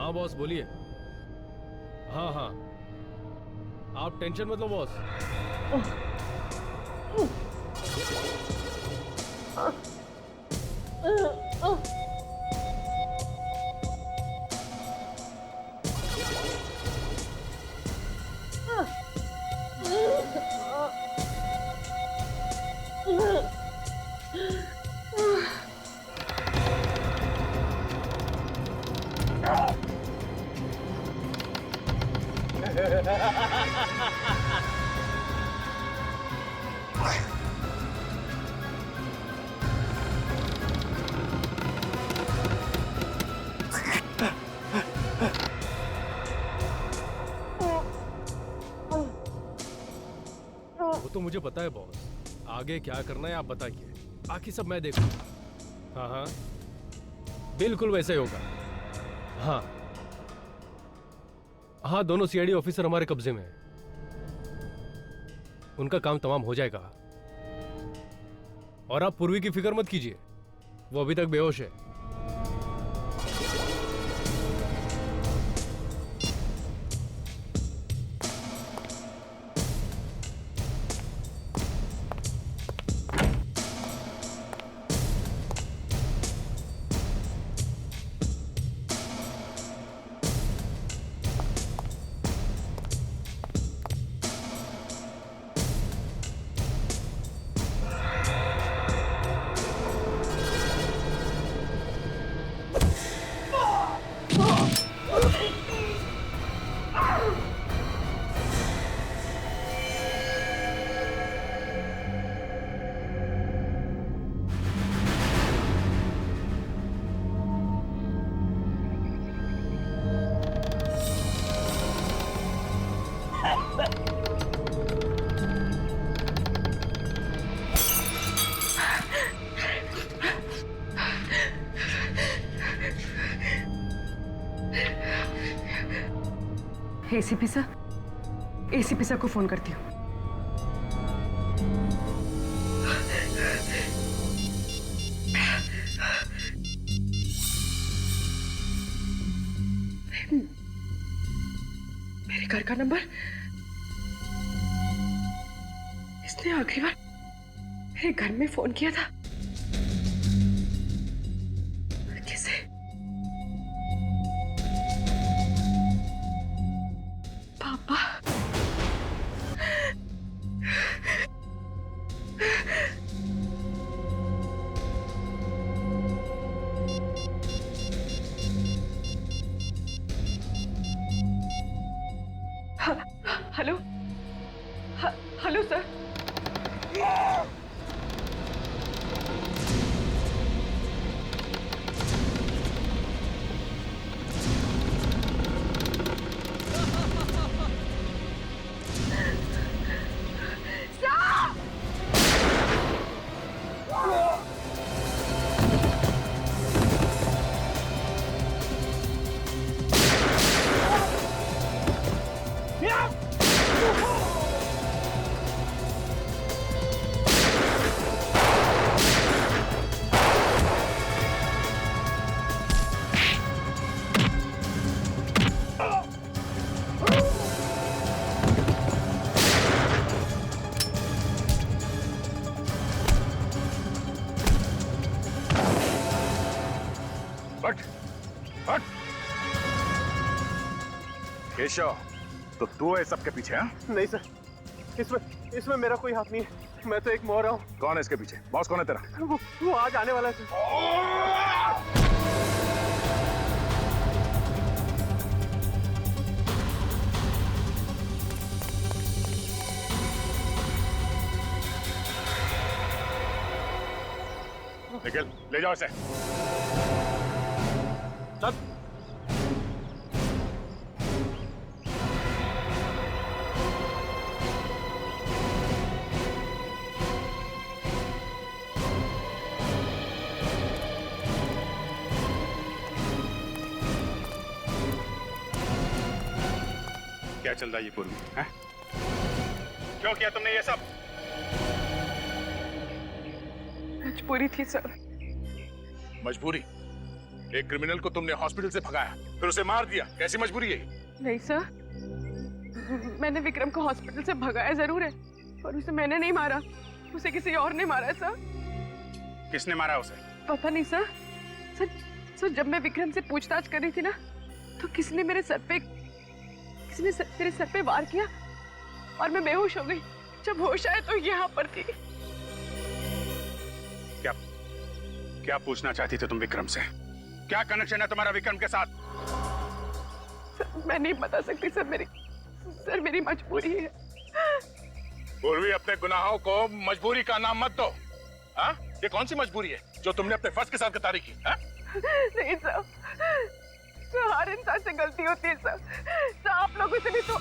हाँ बॉस बोलिए। हाँ हाँ, आप टेंशन मत लो बॉस। वो तो मुझे पता है बॉस, आगे क्या करना है आप बताइए, बाकी सब मैं देखूंगा। हाँ हाँ, बिल्कुल वैसे ही होगा। हाँ हाँ, दोनों सीआईडी ऑफिसर हमारे कब्जे में हैं। उनका काम तमाम हो जाएगा। और आप पूर्वी की फिक्र मत कीजिए, वो अभी तक बेहोश है। एसीपी सर को फोन करती हूँ। मेरे घर का नंबर, इसने आखिरी बार मेरे घर में फोन किया था किसे? पापा। Hello hello sir. केशव, तो तू है सबके पीछे? हाँ? नहीं सर, इसमें मेरा कोई हाथ नहीं है। मैं तो एक मोहरा हूँ। कौन है इसके पीछे? बॉस कौन है तेरा? वो आज आने वाला है सर। निखिल, ले जाओ इसे। सर, क्या चल रहा है ये पूर्वी? हैं? क्यों किया तुमने ये सब? मजबूरी थी सर। मजबूरी? एक क्रिमिनल को तुमने हॉस्पिटल से भगाया, फिर उसे मार दिया। कैसी मजबूरी है? नहीं सर, मैंने विक्रम को हॉस्पिटल से भगाया जरूर है, पर उसे मैंने नहीं मारा, उसे किसी और ने मारा है सर। किसने मारा उसे? पता नहीं सर। सर जब मैं विक्रम से पूछताछ कर रही थी ना, तो किसने मेरे सर पे वार किया और मैं बेहोश हो गई। जब होश आया तो यहाँ पर थी। क्या पूछना चाहती थे तुम विक्रम से? क्या कनेक्शन है तुम्हारा विक्रम के साथ? सर मैं नहीं बता सकती सर, मेरी मजबूरी है। पूर्वी, अपने गुनाहों को मजबूरी का नाम मत दो। हाँ, ये कौन सी मजबूरी है जो तुमने अपने फर्ज के साथ गद्दारी की? हाँ? नहीं सर, हर इंसान से गलती होती है सर, आप लोगों से भी तो।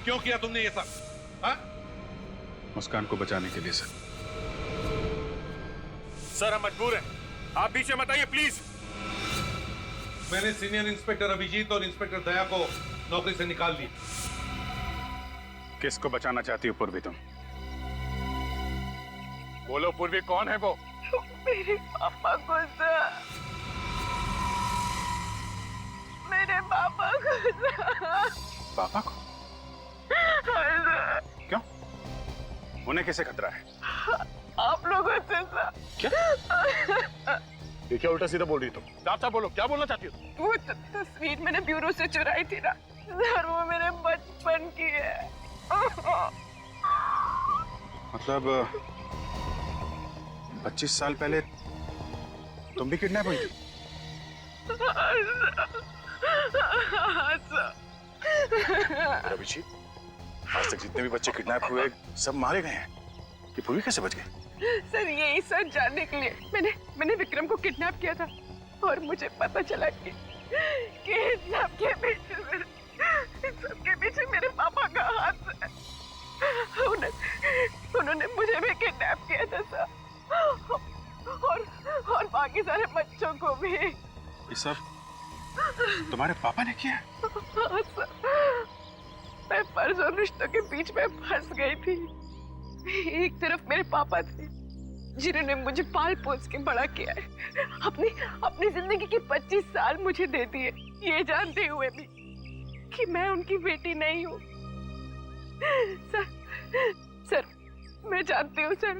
क्यों किया तुमने ये सब? हाँ? मुस्कान को बचाने के लिए सर। सर हम मजबूर हैं, आप पीछे मत आइए प्लीज। मैंने सीनियर इंस्पेक्टर अभिजीत और इंस्पेक्टर दया को नौकरी से निकाल दिया। किसको बचाना चाहती हो पूर्वी तुम? बोलो पूर्वी, कौन है वो? मेरे पापा को सर, मेरे पापा को सर। पापा को? क्यों? उन्हें कैसे खतरा है? आप लोगों से सर। क्या? ये क्या उल्टा सीधा बोल रही तुम? साफ बोलो, क्या बोलना चाहती हो? वो तस्वीर मैंने ब्यूरो से चुराई थी ना सर, वो मेरे बचपन की है। मतलब 25 साल पहले तुम भी किडनैप हुई थी? अभिजीत, आज तक जितने भी बच्चे किडनैप हुए सब मारे गए हैं, कि पूर्वी कैसे बच गए? सर यही सच जानने के लिए मैंने विक्रम को किडनैप किया था, और मुझे पता चला कि इन सबके पीछे मेरे पापा का हाथ है। उन्होंने मुझे भी किडनैप किया था सर, और बाकी सारे बच्चों को भी। ये सब तुम्हारे पापा ने किया? हाँ सर, मैं फर्ज और रिश्तों के बीच में फंस गई थी। एक तरफ मेरे पापा थे जिन्होंने मुझे पाल पोस के बड़ा किया है, अपनी जिंदगी के 25 साल मुझे दे दिए, ये जानते हुए भी कि मैं उनकी बेटी नहीं हूँ। सर मैं जानती हूँ सर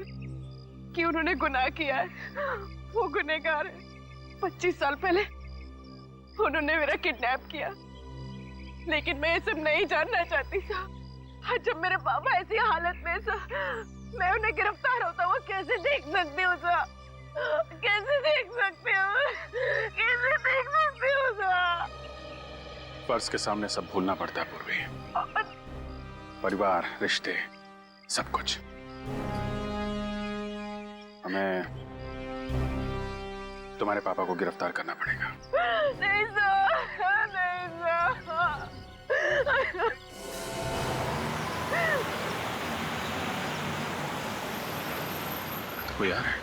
कि उन्होंने गुनाह किया है, वो गुनहगार है। 25 साल पहले उन्होंने मेरा किडनैप किया, लेकिन मैं ये सब नहीं जानना चाहती सर। जब मेरे पापा ऐसी हालत में सर, मैं उन्हें गिरफ्तार होता हुआ कैसे देख सकती हूँ सर? कैसे देख सकती हूँ? कैसे देख सकती हूँ सर? फर्ज के सामने सब भूलना पड़ता है पूर्वी। परिवार, रिश्ते, सब कुछ। हमें तुम्हारे पापा को गिरफ्तार करना पड़ेगा। नहीं सर, नहीं सर। कोई आ रहा है?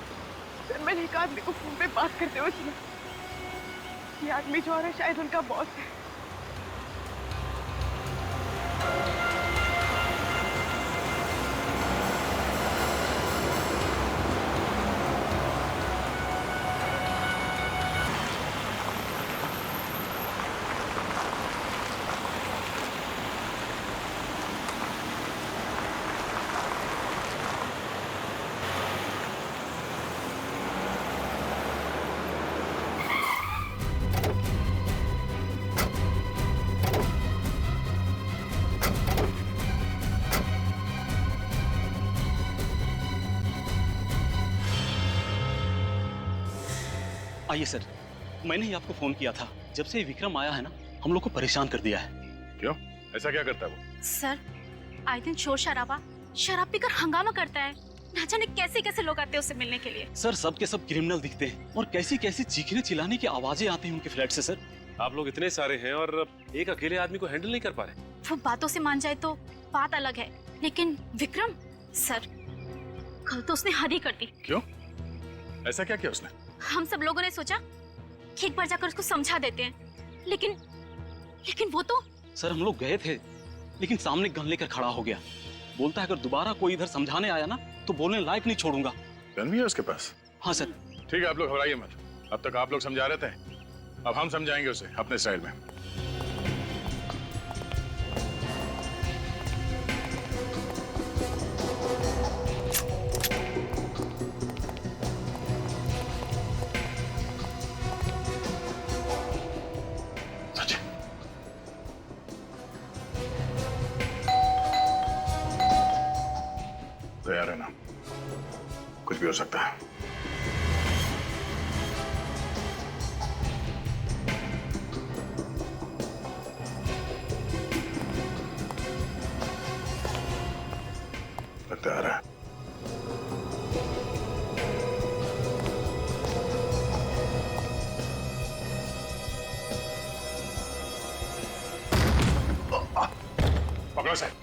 सर मैंने एक आदमी को फोन पे बात करते हुए सुना। ये आदमी जो आ रहा है शायद उनका बॉस है। आइए सर, मैंने ही आपको फोन किया था। जब से विक्रम आया है ना, हम लोग को परेशान कर दिया है। क्यों? ऐसा क्या करता है वो? सर आए दिन शोर शराबा, शराब पीकर हंगामा करता है। ना जाने कैसे कैसे लोग आते हैं उससे मिलने के लिए। सर सबके सब क्रिमिनल दिखते हैं और कैसी कैसी चीखने चिल्लाने की आवाजें आती हैं उनके फ्लैट से। सर आप लोग इतने सारे हैं और एक अकेले आदमी को हैंडल नहीं कर पा रहे। वो बातों से मान जाए तो बात अलग है, लेकिन विक्रम सर, कल तो उसने हद ही कर दी। क्यों? ऐसा क्या किया उसने? हम सब लोगों ने सोचा कि एक बार जाकर उसको समझा देते हैं, लेकिन वो तो। सर हम लोग गए थे, लेकिन सामने गन लेकर खड़ा हो गया। बोलता है अगर दोबारा कोई इधर समझाने आया ना तो बोलने लायक नहीं छोड़ूंगा। गन भी है उसके पास? हाँ सर। ठीक है, आप लोग घबराइए मत। अब तक आप लोग समझा रहे थे, अब हम समझाएंगे उसे अपने स्टाइल में। तैयार है ना? कुछ भी हो सकता है। तैयार है। पकड़ो सर।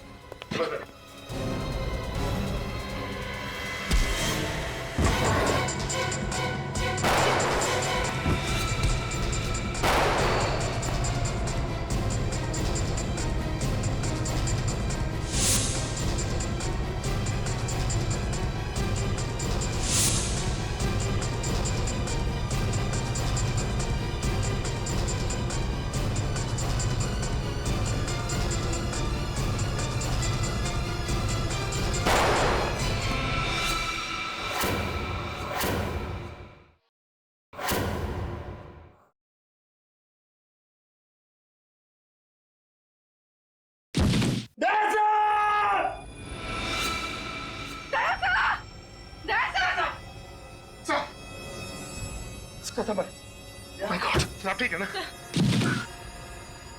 माय गॉड, आप ठीक है ना?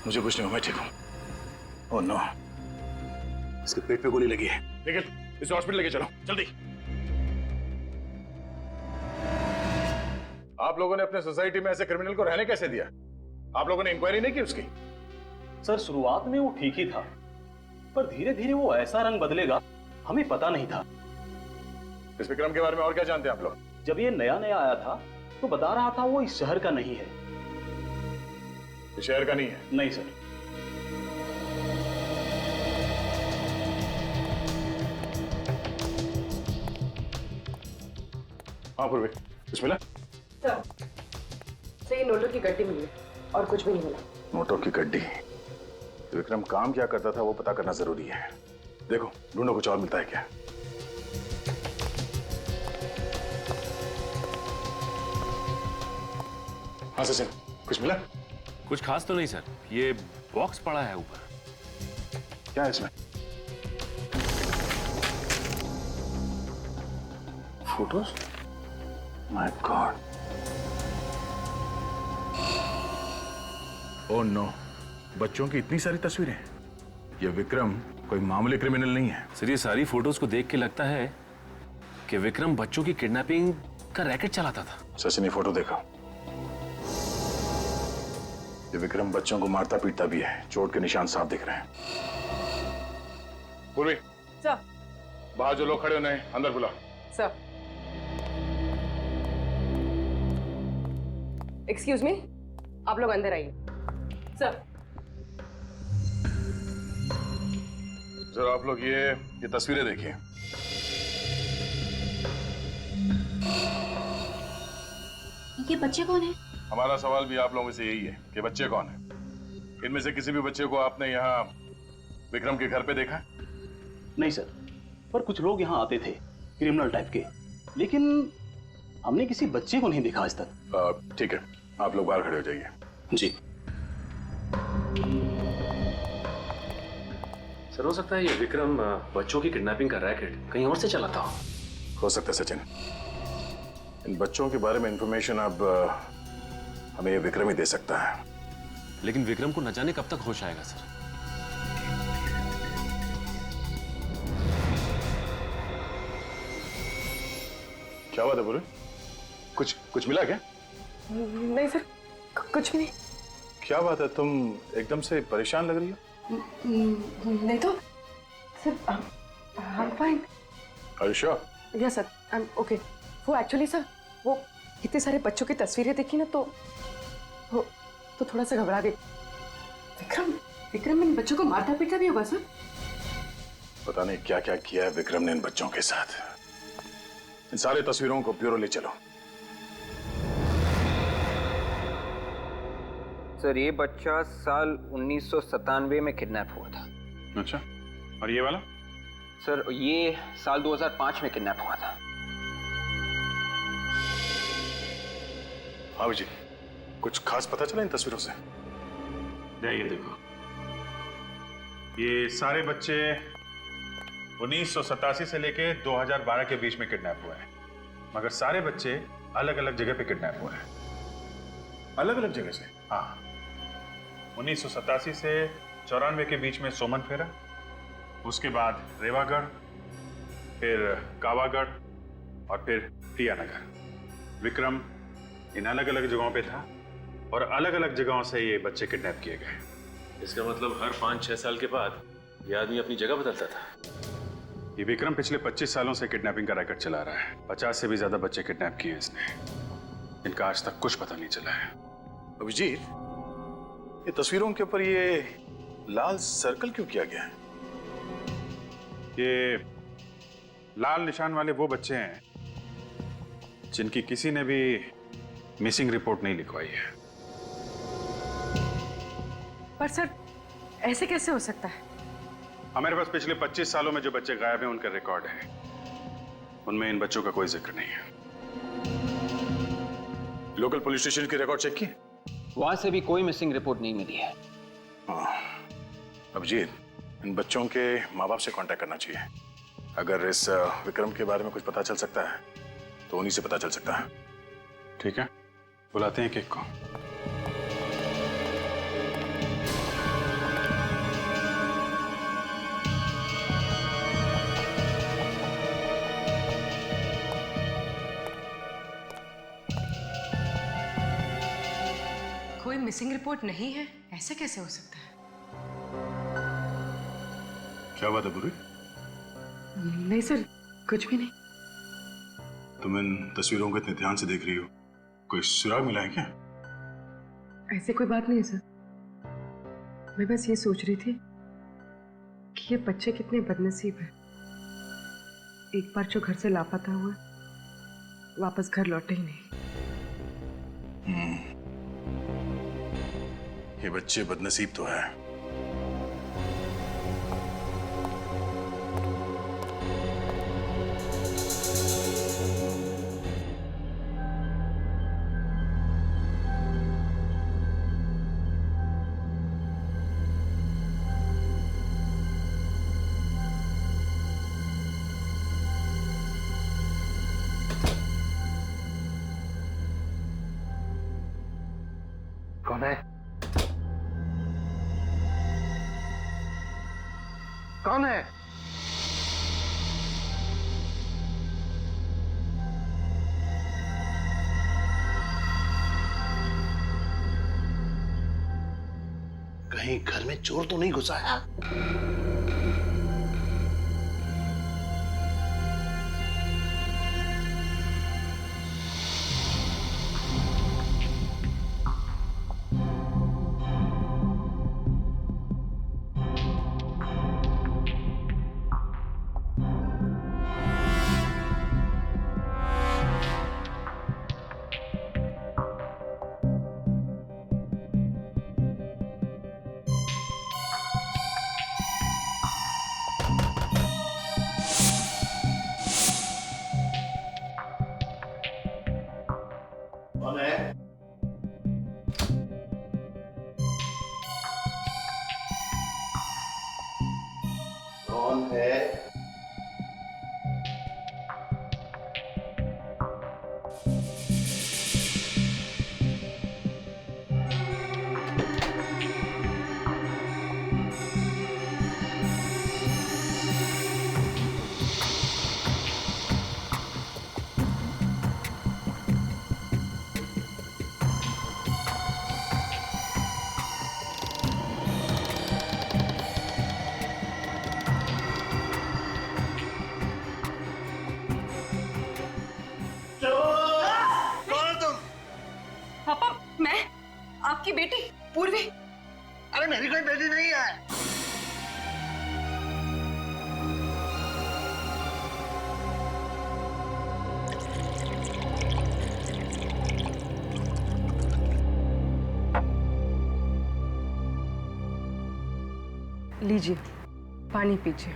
मुझे कुछ नहीं हुआ, मैं ठीक हूँ। ओह नो, इसके पेट पे गोली लगी है। लेकिन इसे हॉस्पिटल लेके चलो जल्दी। आप लोगों ने अपने सोसाइटी में ऐसे क्रिमिनल को रहने कैसे दिया? आप लोगों ने इंक्वायरी नहीं की उसकी? सर शुरुआत में वो ठीक ही था, पर धीरे धीरे वो ऐसा रंग बदलेगा हमें पता नहीं था। इस विक्रम के बारे में और क्या जानते हैं आप लोग? जब ये नया नया आया था तो बता रहा था वो इस शहर का नहीं है। इस शहर का नहीं है? नहीं सर। हाँ पूर्वी, कुछ मिला? सर, सही नोटों की गड्डी मिली और कुछ भी नहीं मिला। नोटों की गड्डी? विक्रम काम क्या करता था वो पता करना जरूरी है। देखो ढूंढो, कुछ और मिलता है क्या? हाँ सचिन, कुछ मिला? कुछ खास तो नहीं सर, ये बॉक्स पड़ा है ऊपर। क्या है इसमें? Photos? My god. Oh no, बच्चों की इतनी सारी तस्वीरें। ये विक्रम कोई मामूली क्रिमिनल नहीं है। सर ये सारी फोटोज को देख के लगता है कि विक्रम बच्चों की किडनैपिंग का रैकेट चलाता था। सचिन ये फोटो देखो। ये विक्रम बच्चों को मारता पीटता भी है, चोट के निशान साफ दिख रहे हैं। पूर्वी, सर। बाहर जो लोग खड़े उन्हें अंदर बुला। सर। एक्सक्यूज मी, आप लोग अंदर आइए। सर। जरा आप लोग ये तस्वीरें देखिए। ये बच्चे कौन है? हमारा सवाल भी आप लोगों से यही है कि बच्चे कौन हैं? इनमें से किसी भी बच्चे को आपने यहाँ विक्रम के घर पे देखा? नहीं सर, पर कुछ लोग यहाँ आते थे क्रिमिनल टाइप के, लेकिन हमने किसी बच्चे को नहीं देखा आज तक। ठीक है, आप लोग बाहर खड़े हो जाइए। जी सर हो सकता है ये विक्रम बच्चों की किडनैपिंग का रैकेट कहीं और से चलाता हो सकता है सचिन। इन बच्चों के बारे में इंफॉर्मेशन अब हमें ये विक्रम ही दे सकता है। लेकिन विक्रम को न जाने कब तक होश आएगा सर। क्या बात है बोले? कुछ मिला क्या? नहीं सर, कुछ भी नहीं। क्या बात है, तुम एकदम से परेशान लग रही हो? नहीं तो sir, I am fine. Are you sure? Yes sir, I am okay. वो एक्चुअली सर, वो इतने सारे बच्चों की तस्वीरें देखी ना तो थोड़ा सा घबरा गई। विक्रम विक्रम इन बच्चों को मारता पीटता भी होगा सर। पता नहीं क्या क्या किया है विक्रम ने इन बच्चों के साथ। इन सारे तस्वीरों को ब्यूरो ले चलो। सर ये बच्चा साल 1997 में किडनैप हुआ था। अच्छा, और ये वाला? सर ये साल 2005 में किडनैप हुआ था। हाँ जी, कुछ खास पता चला इन तस्वीरों से? ये देखो, ये सारे बच्चे 1987 से लेके 2012 के बीच में किडनैप हुए हैं, मगर सारे बच्चे अलग अलग जगह पे किडनैप हुए हैं। अलग अलग जगह से? हाँ, 1987 से 94 के बीच में सोमन फेरा, उसके बाद रेवागढ़, फिर कावागढ़ और फिर टिया नगर। विक्रम इन अलग अलग जगहों पे था और अलग अलग जगहों से ये बच्चे किडनैप किए गए। इसका मतलब हर 5-6 साल के बाद ये आदमी अपनी जगह बदलता था। ये विक्रम पिछले 25 सालों से किडनैपिंग का रैकेट चला रहा है। 50 से भी ज्यादा बच्चे किडनैप किए इसने। इनका आज तक कुछ पता नहीं चला है। अभिजीत, ये तस्वीरों के ऊपर ये लाल सर्कल क्यों किया गया है? ये लाल निशान वाले वो बच्चे हैं जिनकी किसी ने भी मिसिंग रिपोर्ट नहीं लिखवाई है। पर सर ऐसे कैसे हो सकता है? हमारे पास पिछले 25 सालों में जो बच्चे गायब हैं उनका रिकॉर्ड है, उनमें इन बच्चों का कोई जिक्र नहीं है। लोकल पुलिस स्टेशन की रिकॉर्ड चेक की? वहां से भी कोई मिसिंग रिपोर्ट नहीं मिली है। अभिजीत, इन बच्चों के माँ बाप से कांटेक्ट करना चाहिए। अगर इस विक्रम के बारे में कुछ पता चल सकता है तो उन्हीं से पता चल सकता है। ठीक है, बुलाते हैं केक को। कोई मिसिंग रिपोर्ट नहीं है, ऐसे कैसे हो सकता है? क्या बात है बुरी? नहीं सर, कुछ भी नहीं। तुम इन तस्वीरों को इतने ध्यान से देख रही हो, कोई सुराग मिला है क्या? ऐसे कोई बात नहीं है सर। मैं बस ये सोच रही थी कि ये बच्चे कितने बदनसीब हैं। एक बार जो घर से लापता हुआ, वापस घर लौटे ही नहीं। ये बच्चे बदनसीब तो है। कौन है? कौन है? कहीं घर में चोर तो नहीं घुसा है? कौन है? कौन है? कोई बेटी नहीं है। लीजिए, पानी पीजिए।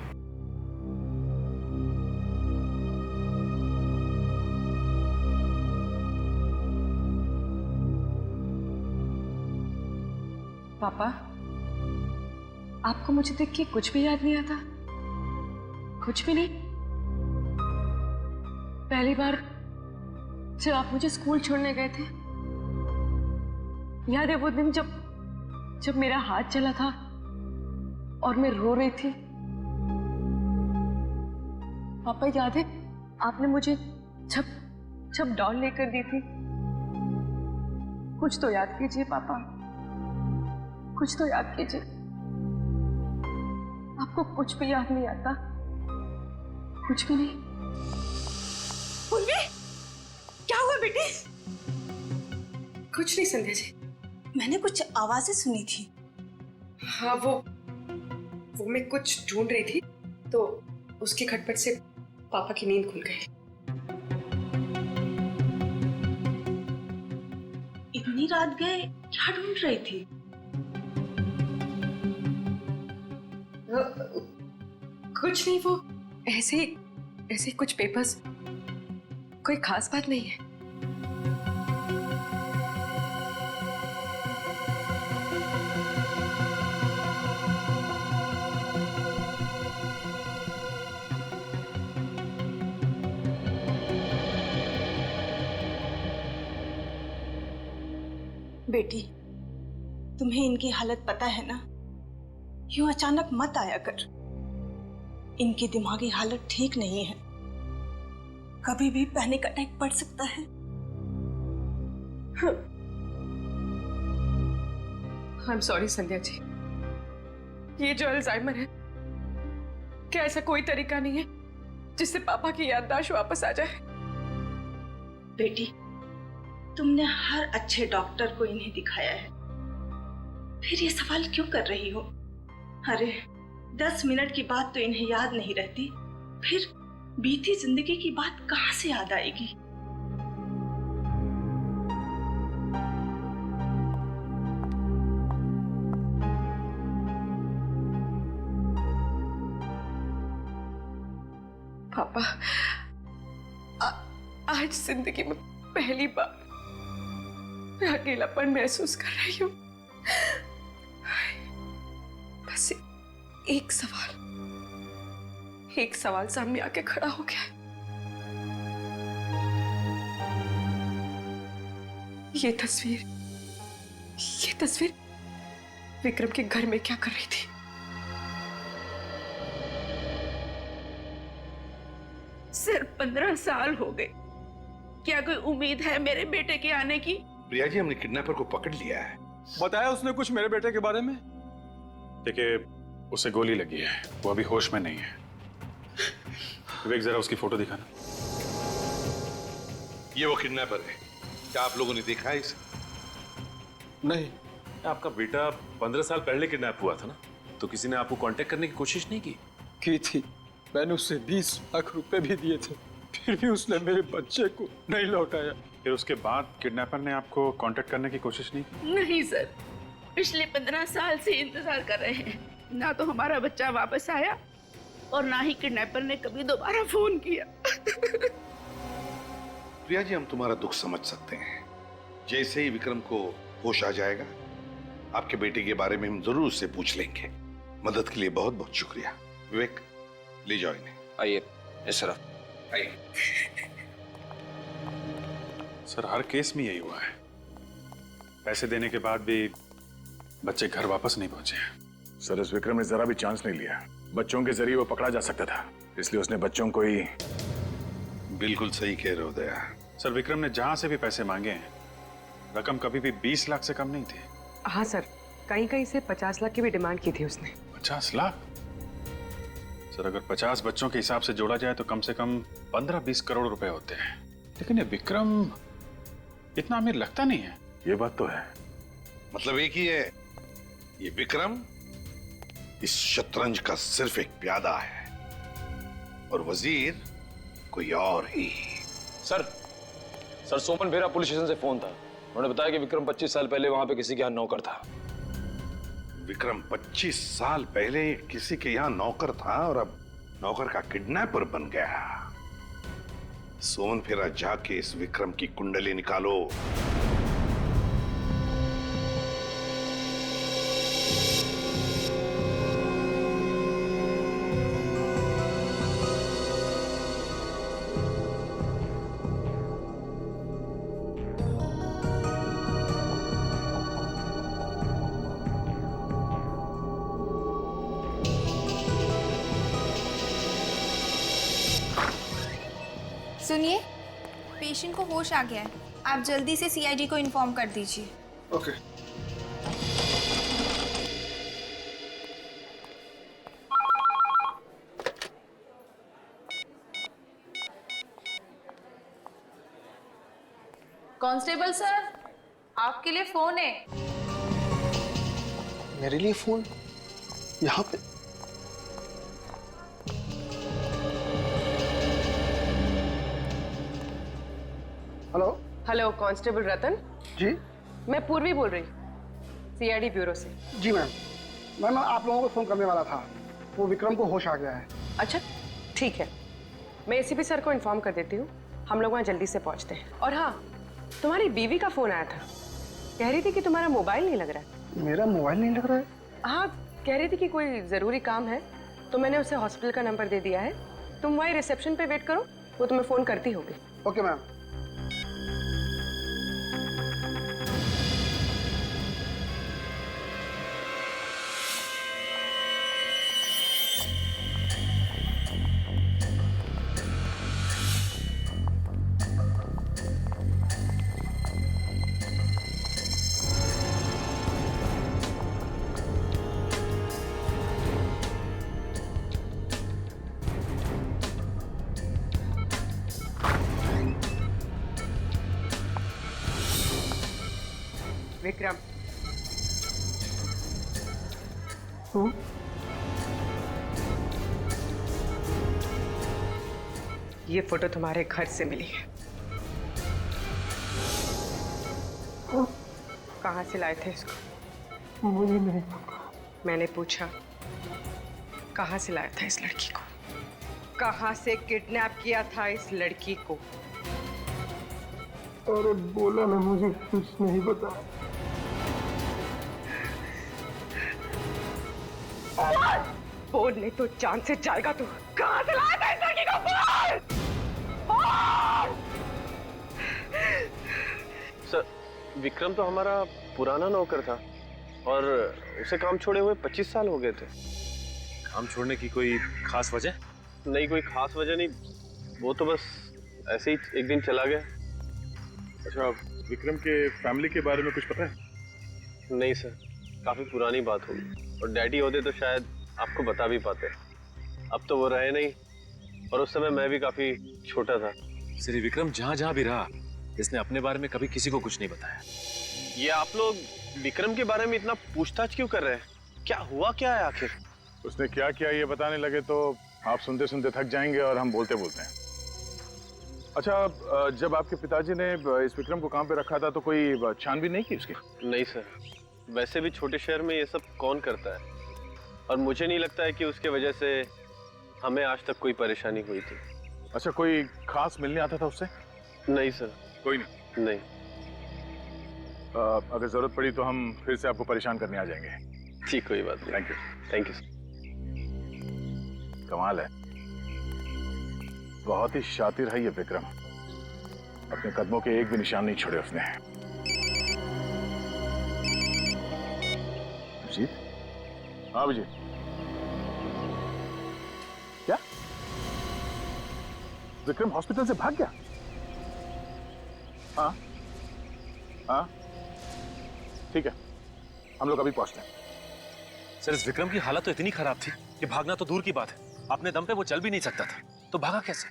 पापा, आपको मुझे देख के कुछ भी याद नहीं आता? कुछ भी नहीं? पहली बार जब आप मुझे स्कूल छोड़ने गए थे, याद है वो दिन जब मेरा हाथ चला था और मैं रो रही थी? पापा, याद है आपने मुझे जब डॉल लेकर दी थी? कुछ तो याद कीजिए पापा, कुछ तो याद कीजिए। आपको कुछ भी याद नहीं आता? कुछ भी नहीं? पूर्वी, क्या हुआ बेटी? कुछ नहीं संध्या जी। मैंने कुछ आवाजें सुनी थी। हाँ, वो मैं कुछ ढूंढ रही थी तो उसके खटपट से पापा की नींद खुल गई। इतनी रात गए क्या ढूंढ रही थी? कुछ नहीं, वो ऐसे ही कुछ पेपर्स, कोई खास बात नहीं है। बेटी, तुम्हें इनकी हालत पता है ना? यूं अचानक मत आया कर। इनकी दिमागी हालत ठीक नहीं है, कभी भी पैनिक अटैक पड़ सकता है। I am sorry Sandhya ji, ये जो अल्जाइमर है, क्या ऐसा कोई तरीका नहीं है जिससे पापा की याददाश्त वापस आ जाए? बेटी, तुमने हर अच्छे डॉक्टर को इन्हें दिखाया है, फिर ये सवाल क्यों कर रही हो? अरे 10 मिनट की बात तो इन्हें याद नहीं रहती, फिर बीती जिंदगी की बात कहां से याद आएगी? पापा, आज जिंदगी में पहली बार मैं अकेलापन महसूस कर रही हूँ। बस एक सवाल सामने आके खड़ा हो गया। ये तस्वीर विक्रम के घर में क्या कर रही थी? सिर्फ 15 साल हो गए, क्या कोई उम्मीद है मेरे बेटे के आने की? प्रिया जी, हमने किडनैपर को पकड़ लिया है। बताया उसने कुछ मेरे बेटे के बारे में? देखिए, उसे गोली लगी है, वो अभी होश में नहीं है। विवेक, जरा उसकी फोटो दिखाना। ये वो किडनैपर है, क्या आप लोगों ने देखा है इसे? नहीं। आपका बेटा 15 साल पहले किडनैप हुआ था ना, तो किसी ने आपको कांटेक्ट करने की कोशिश नहीं की? की थी, मैंने उसे 20 लाख रुपए भी दिए थे, फिर भी उसने मेरे बच्चे को नहीं लौटाया। फिर उसके बाद किडनैपर ने आपको कांटेक्ट करने की कोशिश नहीं की? नहीं सर, पिछले 15 साल से इंतजार कर रहे हैं। ना तो हमारा बच्चा वापस आया और ना ही किडनैपर ने कभी दोबारा फोन किया। प्रिया जी, हम तुम्हारा दुख समझ सकते हैं। जैसे ही विक्रम को होश आ जाएगा, आपके बेटे के बारे में हम जरूर उससे पूछ लेंगे। मदद के लिए बहुत बहुत शुक्रिया। विवेक, ले जाओ इन्हें। आइए। सर, आइए। सर, हर केस में यही हुआ है, पैसे देने के बाद भी बच्चे घर वापस नहीं पहुंचे। सर, इस विक्रम ने जरा भी चांस नहीं लिया। बच्चों के जरिए वो पकड़ा जा सकता था, इसलिए उसने बच्चों को ही। बिल्कुल सही कह रहे हो दया। सर, विक्रम ने जहां से भी पैसे मांगे हैं, रकम कभी भी 20 लाख से कम नहीं थी। हाँ सर, कहीं से 50 लाख की भी डिमांड की थी उसने। 50 लाख? सर, अगर 50 बच्चों के हिसाब से जोड़ा जाए तो कम से कम 15-20 करोड़ रुपए होते हैं। लेकिन ये विक्रम इतना अमीर लगता नहीं है। ये बात तो है। मतलब एक ही है, ये विक्रम इस शतरंज का सिर्फ एक प्यादा है और वजीर कोई और ही। सर सोमन भेरा पुलिस स्टेशन से फोन था। उन्होंने बताया कि विक्रम 25 साल पहले वहां पे किसी के यहाँ नौकर था। विक्रम 25 साल पहले किसी के यहाँ नौकर था और अब नौकर का किडनैपर बन गया। सोमन फेरा जाके इस विक्रम की कुंडली निकालो। सुनिए, पेशेंट को होश आ गया है। आप जल्दी से सीआईडी को इन्फॉर्म कर दीजिए। ओके। कांस्टेबल सर, आपके लिए फोन है। मेरे लिए फोन? यहाँ पे? हेलो हेलो, कांस्टेबल रतन जी। मैं पूर्वी बोल रही, सीआईडी ब्यूरो से। जी मैम, मैम आप लोगों को फोन करने वाला था। वो विक्रम को होश आ गया है। अच्छा ठीक है, मैं एसीपी सर को इन्फॉर्म कर देती हूँ। हम लोग वहाँ जल्दी से पहुँचते हैं। और हाँ, तुम्हारी बीवी का फोन आया था, कह रही थी कि तुम्हारा मोबाइल नहीं लग रहा है। मेरा मोबाइल नहीं लग रहा है? हाँ, कह रही थी कि कोई जरूरी काम है, तो मैंने उसे हॉस्पिटल का नंबर दे दिया है। तुम वहीं रिसेप्शन पे वेट करो, वो तुम्हें फोन करती होगी। Okay ma'am. विक्रम, ये फोटो तुम्हारे घर से मिली है। कहाँ से लाए थे इसको? मुझे नहीं। मैंने पूछा, कहाँ से लाया था इस लड़की को? कहाँ से किडनैप किया था इस लड़की को? अरे बोला ना, मुझे कुछ नहीं पता। बोल नहीं तो जान से जाएगा तू। कहाँ से लाया था इस लड़की को? बोल! सर, विक्रम तो हमारा पुराना नौकर था और उसे काम छोड़े हुए 25 साल हो गए थे। काम छोड़ने की कोई खास वजह? नहीं, कोई खास वजह नहीं, वो तो बस ऐसे ही एक दिन चला गया। अच्छा, विक्रम के फैमिली के बारे में कुछ पता है? नहीं सर, काफी पुरानी बात होगी, और डैडी होते तो शायद आपको बता भी पाते। अब तो वो रहे नहीं, और उस समय मैं भी काफी छोटा था। श्री विक्रम जहाँ जहाँ भी रहा, इसने अपने बारे में कभी किसी को कुछ नहीं बताया। ये आप लोग विक्रम के बारे में इतना पूछताछ क्यों कर रहे हैं? क्या हुआ क्या है आखिर? उसने क्या किया ये बताने लगे तो आप सुनते सुनते थक जाएंगे और हम बोलते बोलते हैं। अच्छा, जब आपके पिताजी ने इस विक्रम को काम पे रखा था तो कोई छानबीन नहीं की उसकी? नहीं सर, वैसे भी छोटे शहर में ये सब कौन करता है, और मुझे नहीं लगता है कि उसके वजह से हमें आज तक कोई परेशानी हुई थी। अच्छा, कोई खास मिलने आता था उससे? नहीं सर। कोई नहीं? नहीं। अगर जरूरत पड़ी तो हम फिर से आपको परेशान करने आ जाएंगे। ठीक, कोई बात नहीं। Thank you. Thank you sir. कमाल है, बहुत ही शातिर है ये विक्रम। अपने कदमों के एक भी निशान नहीं छोड़े उसने। अभिजीत? हाँ अभिजीत, क्या विक्रम हॉस्पिटल से भाग गया? हाँ हाँ, ठीक है, हम लोग अभी पहुंचते हैं। सर, इस विक्रम की हालत तो इतनी खराब थी कि भागना तो दूर की बात है, अपने दम पे वो चल भी नहीं सकता था, तो भागा कैसे?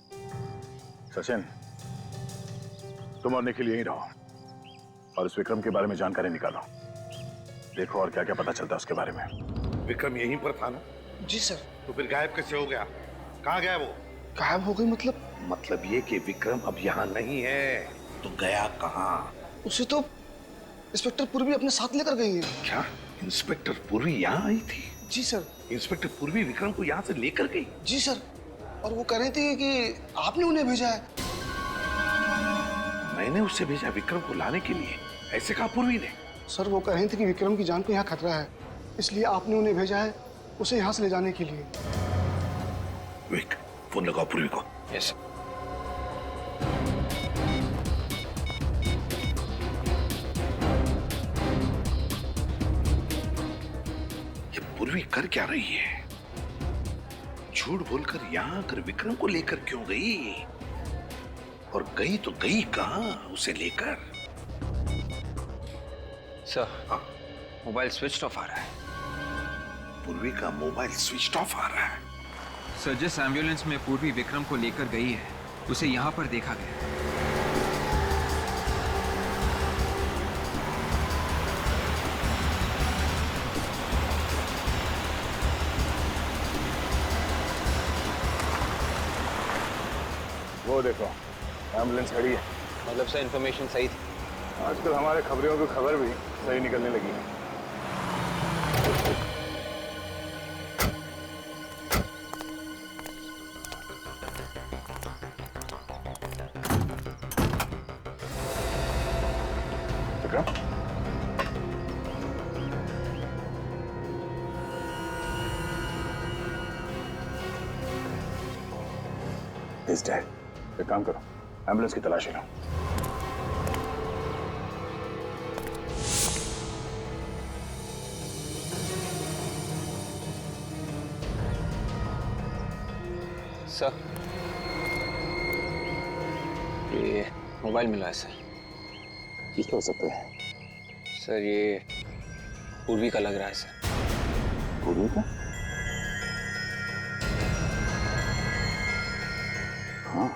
सचिन, तुम और निखिल यहीं रहो और इस विक्रम के बारे में जानकारी निकालो। देखो और क्या क्या पता चलता है उसके बारे में। विक्रम यहीं पर था ना? जी सर। तो फिर गायब कैसे हो गया? कहाँ गया वो? गायब हो गई मतलब? मतलब ये कि विक्रम अब यहाँ नहीं है, तो गया कहाँ? उसे तो इंस्पेक्टर पूर्वी अपने साथ लेकर गई है। क्या इंस्पेक्टर पूर्वी यहाँ आई थी? जी सर। इंस्पेक्टर पूर्वी विक्रम को यहाँ से लेकर गई? जी सर, और वो कह रही थी कि आपने उन्हें भेजा है। मैंने उसे भेजा विक्रम को लाने के लिए, ऐसे कहा पूर्वी ने? सर वो कह रही थी कि विक्रम की जान को यहाँ खतरा है, इसलिए आपने उन्हें भेजा है उसे यहाँ से ले जाने के लिए। विक, फोन लगाओ पूर्वी को। यस। ये पूर्वी कर क्या रही है? झूठ बोलकर यहाँ आकर विक्रम को लेकर क्यों गई? और गई तो गई कहाँ उसे लेकर? सर, मोबाइल स्विच ऑफ आ रहा है। पूर्वी का मोबाइल स्विच ऑफ आ रहा है? सर, जिस एम्बुलेंस में पूर्वी विक्रम को लेकर गई है उसे यहाँ पर देखा गया। वो देखो, एम्बुलेंस खड़ी है। मतलब सर इन्फॉर्मेशन सही थी? आजकल हमारे खबरियों की खबर भी सही निकलने लगी है। He's dead. एक काम करो, एम्बुलेंस की तलाशी लो। सर, ये मोबाइल मिला है सर। ये क्या हो सकता है? सर ये पूर्वी का लग रहा है सर। पूर्वी का? हाँ,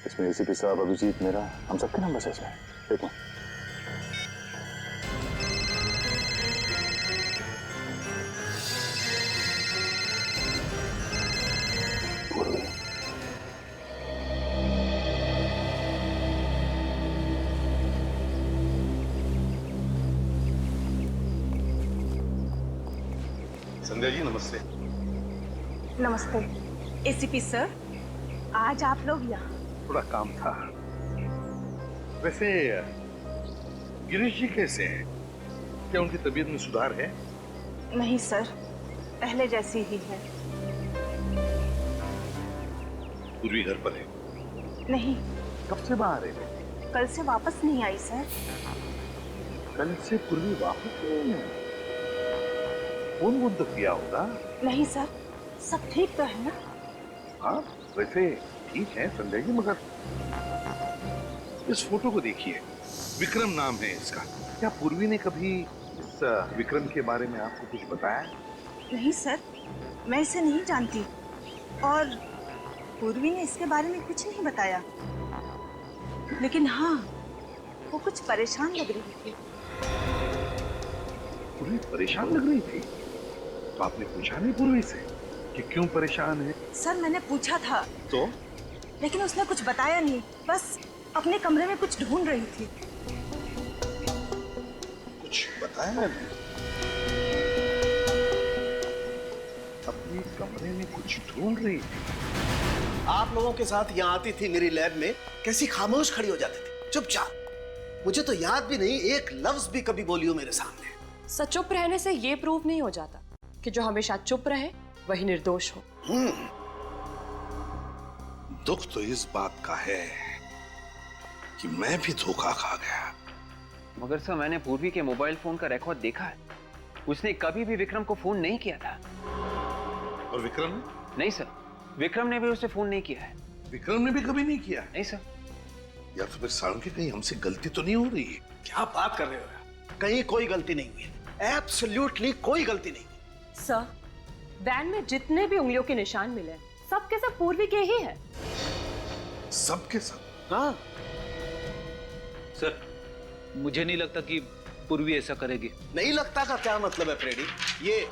इसमें एसीपी साहब, अभिजीत, मेरा, हम सबके नंबर है इसमें। देखो। पूर्वी। संध्या जी नमस्ते। नमस्ते। एसीपी सर, आज आप लोग यहाँ? थोड़ा काम था। वैसे गिरीश जी कैसे हैं? क्या उनकी तबीयत में सुधार है? नहीं सर, पहले जैसी ही है। पूर्वी घर पर है? नहीं। कब से बाहर है? कल से वापस नहीं आई सर। कल से पूर्वी वापस नहीं है? फोन वोन तो किया होगा? नहीं सर, सब ठीक तो है ना? हाँ वैसे ठीक है संजय जी, मगर इस फोटो को देखिए, विक्रम नाम है इसका। क्या पूर्वी ने कभी इस विक्रम के बारे में आपको कुछ बताया? नहीं सर, मैं इसे नहीं जानती और पूर्वी ने इसके बारे में कुछ नहीं बताया। लेकिन हाँ, वो कुछ परेशान लग रही थी। पूर्वी परेशान लग रही थी? तो आपने पूछा नहीं पूर्वी से कि क्यों परेशान है? सर मैंने पूछा था तो? लेकिन उसने कुछ बताया नहीं, बस अपने कमरे में कुछ ढूंढ रही थी। कुछ बताया नहीं? अपने कमरे में कुछ ढूंढ रही थी? आप लोगों के साथ यहाँ आती थी मेरी लैब में, कैसी खामोश खड़ी हो जाती थी, चुपचाप। मुझे तो याद भी नहीं एक लफ्ज भी कभी बोली हो मेरे सामने। सच चुप रहने से ये प्रूव नहीं हो जाता कि जो हमेशा चुप रहे वही निर्दोष हो। दुख तो इस बात का है कि मैं भी धोखा खा गया। मगर सर मैंने पूर्वी के मोबाइल फोन का रिकॉर्ड देखा है, उसने कभी भी विक्रम को फोन नहीं किया था। और विक्रम ने? नहीं सर, विक्रम ने भी उसे फोन नहीं किया है। विक्रम ने भी कभी नहीं किया? नहीं सर। या तो फिर साळुंखे कहीं हमसे गलती तो नहीं हो रही है? क्या बात कर रहे हो? कहीं कोई गलती नहीं हुई, एब्सोल्युटली कोई गलती नहीं हुई। सर, वैन में जितने भी उंगलियों के निशान मिले सब के सब पूर्वी के ही है। सब के सब? हाँ सर, मुझे नहीं लगता कि पूर्वी ऐसा करेगी। नहीं लगता का क्या मतलब है फ्रेडी? ये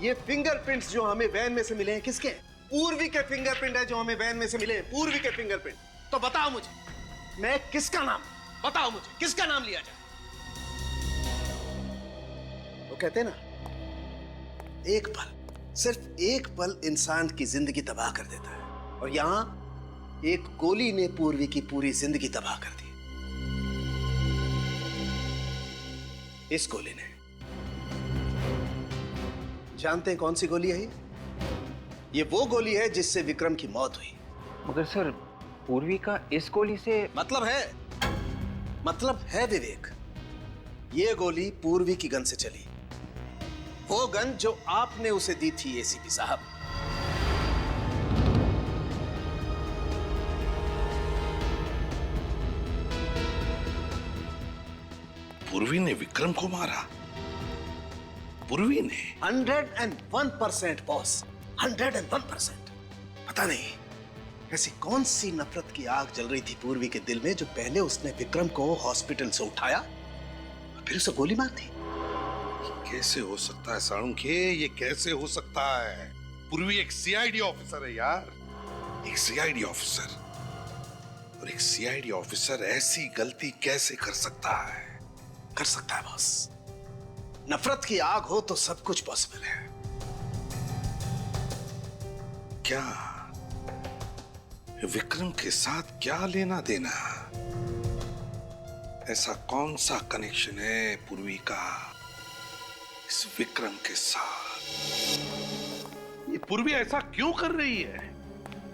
ये फिंगरप्रिंट्स जो हमें वैन में से मिले हैं किसके हैं? पूर्वी के फिंगरप्रिंट है जो हमें वैन में से मिले हैं, पूर्वी के फिंगरप्रिंट। तो बताओ मुझे, मैं किसका नाम, बताओ मुझे किसका नाम लिया जाए? वो कहते हैं ना, एक पल, सिर्फ एक पल इंसान की जिंदगी तबाह कर देता है, और यहां एक गोली ने पूर्वी की पूरी जिंदगी तबाह कर दी। इस गोली ने, जानते हैं कौन सी गोली है ये वो गोली है जिससे विक्रम की मौत हुई। मगर सर, पूर्वी का इस गोली से मतलब है विवेक, ये गोली पूर्वी की गन से चली, वो गन जो आपने उसे दी थी एसीपी साहब। पूर्वी ने विक्रम को मारा? पूर्वी ने? 101% बॉस, 101%। पता नहीं ऐसी कौन सी नफरत की आग जल रही थी पूर्वी के दिल में जो पहले उसने विक्रम को हॉस्पिटल से उठाया और फिर उसे गोली मार दी। कैसे हो सकता है साळुंखे, ये कैसे हो सकता है? पूर्वी एक सीआईडी ऑफिसर है यार, एक सीआईडी ऑफिसर, और एक सीआईडी ऑफिसर ऐसी गलती कैसे कर सकता है? कर सकता है बॉस, नफरत की आग हो तो सब कुछ पॉसिबल है। क्या विक्रम के साथ क्या लेना देना? ऐसा कौन सा कनेक्शन है पूर्वी का इस विक्रम के साथ? ये पूर्वी ऐसा क्यों कर रही है?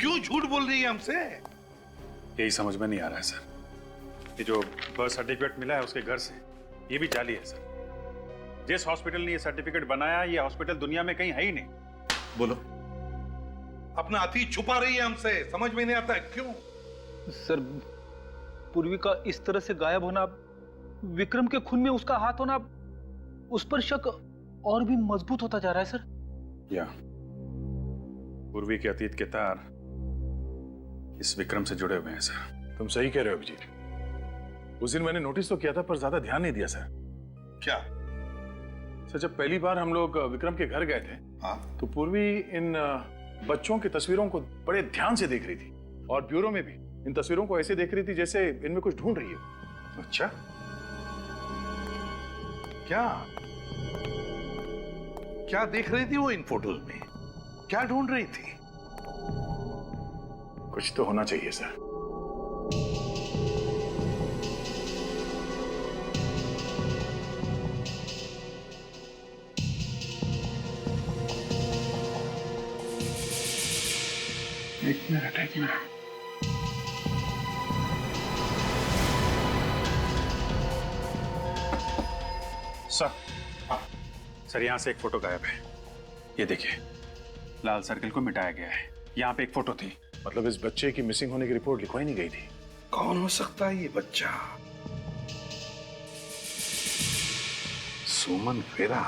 क्यों झूठ बोल रही है हमसे? यही समझ में नहीं आ रहा है सर। ये जो बर्थ सर्टिफिकेट मिला है उसके घर से, ये भी जाली है सर। जिस हॉस्पिटल ने ये सर्टिफिकेट बनाया, ये हॉस्पिटल दुनिया में कहीं है ही नहीं। बोलो, अपना अतीत छुपा रही है हमसे, समझ में नहीं आता है क्यों? सर, पूर्वी का इस तरह से गायब होना, विक्रम के खून में उसका हाथ होना, उस पर शक और भी मजबूत होता जा रहा है सर। या पूर्वी के अतीत के तार इस विक्रम से जुड़े हुए हैं सर। तुम सही कह रहे हो अभिजीत। उस दिन मैंने नोटिस तो किया था पर ज्यादा ध्यान नहीं दिया सर। क्या सर, जब पहली बार हम लोग विक्रम के घर गए थे, तो पूर्वी इन बच्चों की तस्वीरों को बड़े ध्यान से देख रही थी, और ब्यूरो में भी इन तस्वीरों को ऐसे देख रही थी जैसे इनमें कुछ ढूंढ रही हो। अच्छा, क्या देख रही थी वो इन फोटोज में? क्या ढूंढ रही थी? कुछ तो होना चाहिए सर। एक मिनट। सर, यहाँ से एक फोटो गायब है। ये देखिए, लाल सर्कल को मिटाया गया है। यहाँ पे एक फोटो थी। मतलब इस बच्चे की मिसिंग होने की रिपोर्ट लिखवाई नहीं गई थी? कौन हो सकता है ये बच्चा? सुमन फेरा,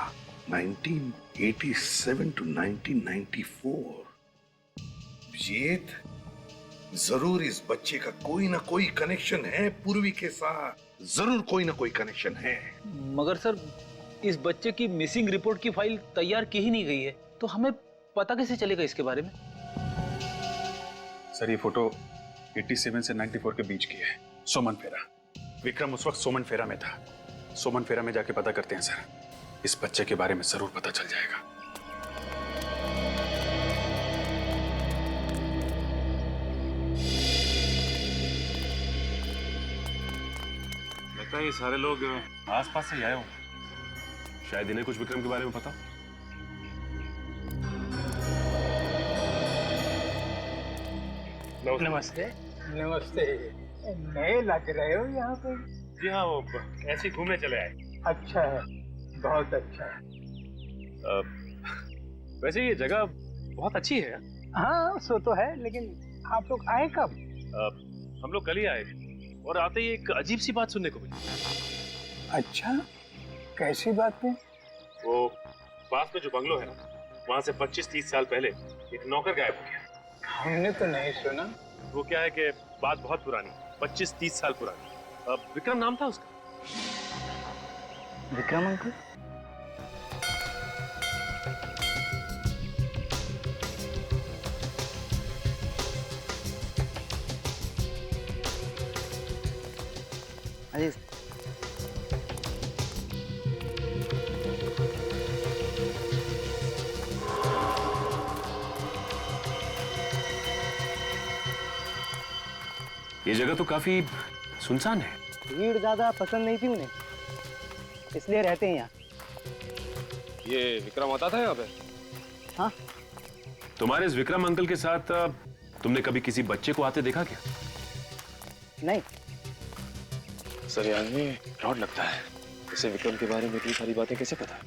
1987 to 1994। अभिजीत, जरूर इस बच्चे का कोई ना कोई कनेक्शन है पूर्वी के साथ, जरूर कोई ना कोई कनेक्शन है। मगर सर, इस बच्चे की मिसिंग रिपोर्ट की फाइल तैयार की ही नहीं गई है, तो हमें पता कैसे चलेगा इसके बारे में? सर, ये फोटो 87 से 94 के बीच की है। सोमन फेरा, विक्रम उस वक्त सोमन फेरा में था। सोमन फेरा में जाके पता करते हैं सर, इस बच्चे के बारे में जरूर पता चल जाएगा। लगता है ये सारे लोग आसपास से आए हो, शायद इन्हें कुछ विक्रम के बारे में पता। नमस्ते। नमस्ते। नए लग रहे हो यहाँ पे? जी हाँ, वो ऐसे ही घूमने चले आए। अच्छा है, बहुत अच्छा है। वैसे ये जगह बहुत अच्छी है। हाँ, सो तो है, लेकिन आप लोग आए कब? हम लोग कल ही आए और आते ही एक अजीब सी बात सुनने को मिली। अच्छा, कैसी बात है? वो पास में जो बंगलो है ना, वहाँ से 25-30 साल पहले एक नौकर गायब हो गया। हमने तो नहीं सुना। वो क्या है कि बात बहुत पुरानी, 25-30 साल पुरानी। विक्रम नाम था उसका। विक्रम अंकल? आइए। ये जगह तो काफी सुनसान है। भीड़ ज्यादा पसंद नहीं थी उन्हें, इसलिए रहते हैं यहाँ। ये विक्रम आता था यहाँ पे? हाँ। तुम्हारे इस विक्रम अंकल के साथ तुमने कभी किसी बच्चे को आते देखा क्या? नहीं। सर ये आदमी फ्रॉड लगता है। इसे विक्रम के बारे में इतनी सारी बातें कैसे पता है?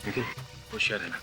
लेकिन होशियार रहना।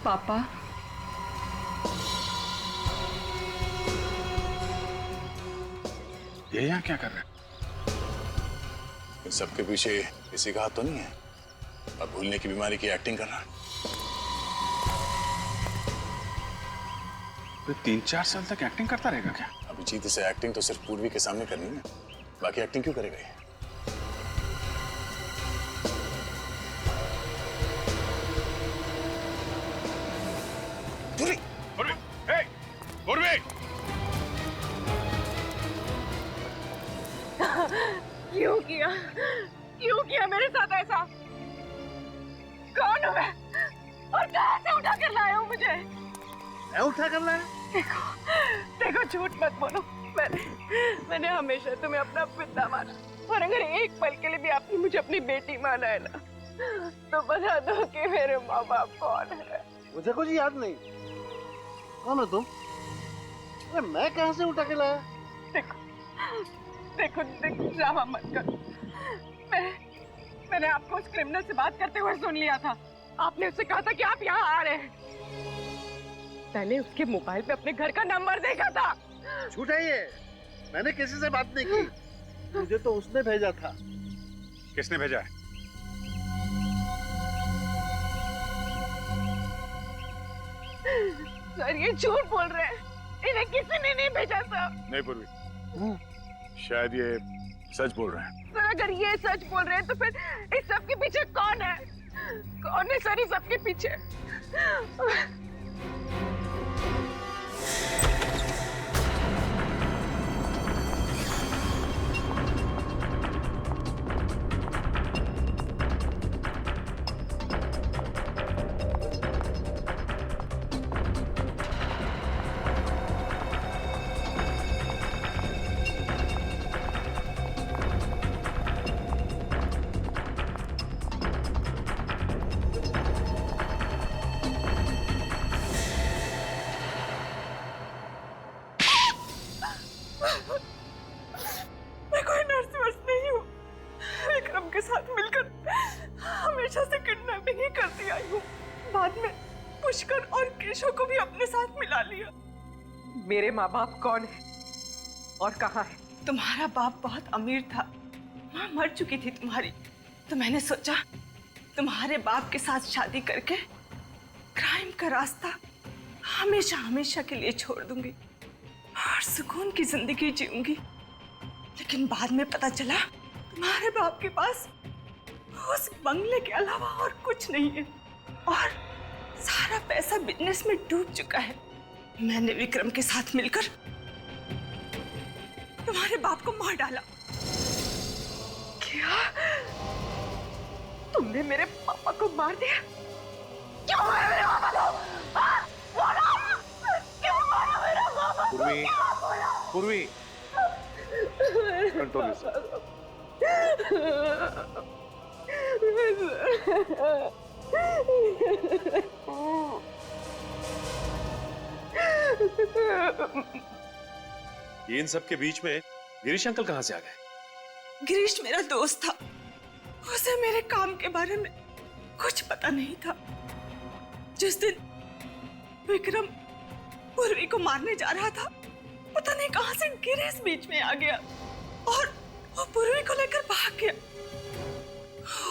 पापा, ये यहाँ क्या कर रहे हैं? इन सबके पीछे किसी का हाथ तो नहीं है? अब भूलने की बीमारी की एक्टिंग कर रहा है। तो 3-4 साल तक एक्टिंग करता रहेगा क्या? अभिजीत इसे एक्टिंग तो सिर्फ पूर्वी के सामने करनी है, बाकी एक्टिंग क्यों करेगा ये? क्यों किया मेरे साथ ऐसा? कौन हूँ मैं और कहाँ से उठा कर लाए हो मुझे? मैं उठा कर लाया? देखो झूठ मत बोलो। मैंने हमेशा तुम्हें अपना पिता माना, और अगर एक पल के लिए भी आपने मुझे अपनी बेटी माना है ना, तो बता दो कि मेरे माँ बाप कौन है। मुझे कुछ याद नहीं। कौन हो तुम? अरे मैं कहाँ से उठा के लाया? देखो ड्रामा मत करो। मैंने आपको उस क्रिमिनल से बात करते हुए सुन लिया था। आपने उससे कहा था कि आप यहाँ आ रहे हैं। मैंने उसके मोबाइल पे अपने घर का नंबर देखा था। झूठ है ये। मैंने किसी से बात नहीं की। मुझे तो उसने भेजा था। किसने भेजा है? सर ये झूठ बोल रहे हैं। इन्हें किसी ने नहीं भेजा था। नहीं पूर्वी, शायद ये सच बोल रहे हैं। सर अगर ये सच बोल रहे हैं तो फिर इस सब के पीछे कौन है? कौन है सर इस सब के पीछे? मैं कोई नर्स वर्स नहीं हूँ। विक्रम के साथ मिलकर हमेशा से किडनैपिंग ही करती आई हूँ। बाद में पुष्कर और केशव को भी अपने साथ मिला लिया। मेरे माँ बाप कौन है और कहाँ है? तुम्हारा बाप बहुत अमीर था, माँ मर चुकी थी तुम्हारी, तो मैंने सोचा तुम्हारे बाप के साथ शादी करके क्राइम का रास्ता हमेशा हमेशा के लिए छोड़ दूंगी और सुकून की जिंदगी जीऊंगी। लेकिन बाद में पता चला तुम्हारे बाप के पास उस बंगले के अलावा और कुछ नहीं है और सारा पैसा बिजनेस में डूब चुका है। मैंने विक्रम के साथ मिलकर तुम्हारे बाप को मार डाला। क्या? तुमने मेरे पापा को मार दिया? क्यों मारा मेरे पापा को? बोलो! क्यों मारा मेरे पापा को? पूर्वी, कंट्रोल योरसेल्फ। ये इन सब के बीच में गिरीश अंकल कहाँ से आ गए? गिरीश मेरा दोस्त था, उसे मेरे काम के बारे में कुछ पता नहीं था। जिस दिन विक्रम पूर्वी को मारने जा रहा था, पता नहीं कहां से गिरीश बीच में आ गया और वो पूर्वी को लेकर भाग गया।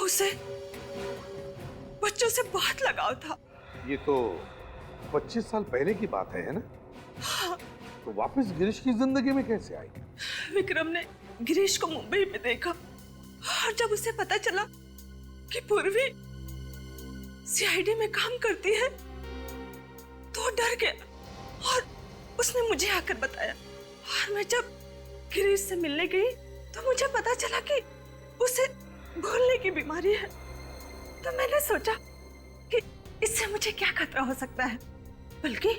उसे बच्चों से बहुत लगाव था। ये तो 25 साल पहले की बात है ना? हाँ। तो वापस गिरीश की जिंदगी में कैसे आई? विक्रम ने गिरीश को मुंबई में देखा और जब उसे पता चला कि पूर्वी सीआईडी में काम करती है तो डर गया और उसने मुझे आकर बताया। और मैं जब गिरीश से मिलने गई तो मुझे पता चला कि उसे भूलने की बीमारी है। तो मैंने सोचा कि इससे मुझे क्या खतरा हो सकता है, बल्कि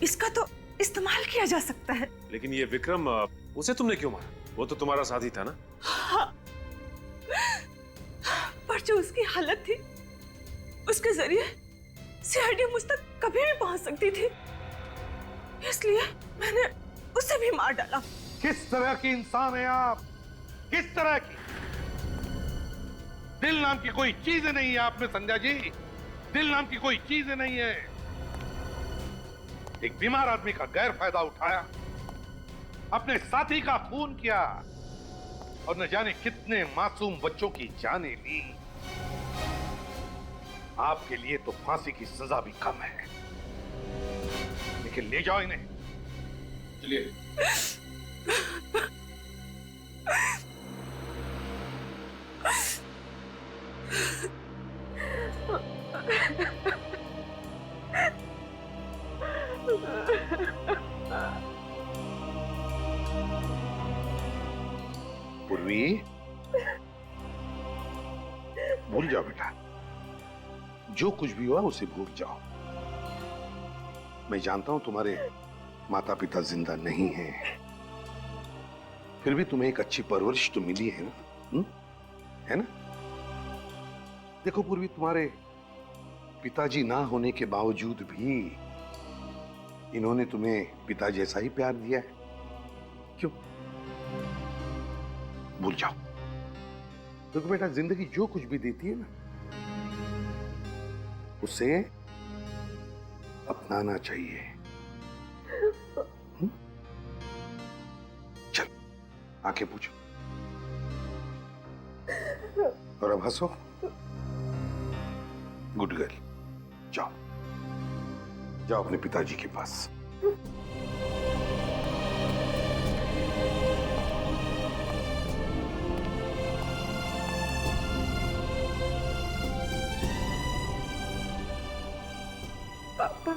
इसका तो इस्तेमाल किया जा सकता है। लेकिन ये विक्रम, उसे तुमने क्यों मारा? वो तो तुम्हारा साथी था ना? हाँ। पर जो उसकी हालत थी, उसके जरिए सीआईडी मुझ तक कभी भी पहुंच सकती थी, इसलिए मैंने उसे भी मार डाला। किस तरह की इंसान है आप? किस तरह की? दिल नाम की कोई चीज नहीं है आप में संध्या जी। दिल नाम की कोई चीज नहीं है। एक बीमार आदमी का गैर फायदा उठाया, अपने साथी का खून किया और न जाने कितने मासूम बच्चों की जानें ली। आपके लिए तो फांसी की सजा भी कम है, लेकिन ले जाओ इन्हें। चलिए। पूर्वी, भूल जाओ बेटा, जो कुछ भी हुआ उसे भूल जाओ। मैं जानता हूं तुम्हारे माता पिता जिंदा नहीं हैं, फिर भी तुम्हें एक अच्छी परवरिश तो मिली है ना? है ना? देखो पूर्वी, तुम्हारे पिताजी ना होने के बावजूद भी इन्होंने तुम्हें पिता जैसा ही प्यार दिया है। क्यों? भूल जाओ। देखो बेटा, जिंदगी जो कुछ भी देती है ना, उसे अपनाना चाहिए। चल, आंखें पूछो और अब हंसो। गुड गर्ल, जाओ जाओ अपने पिताजी के पास। पापा,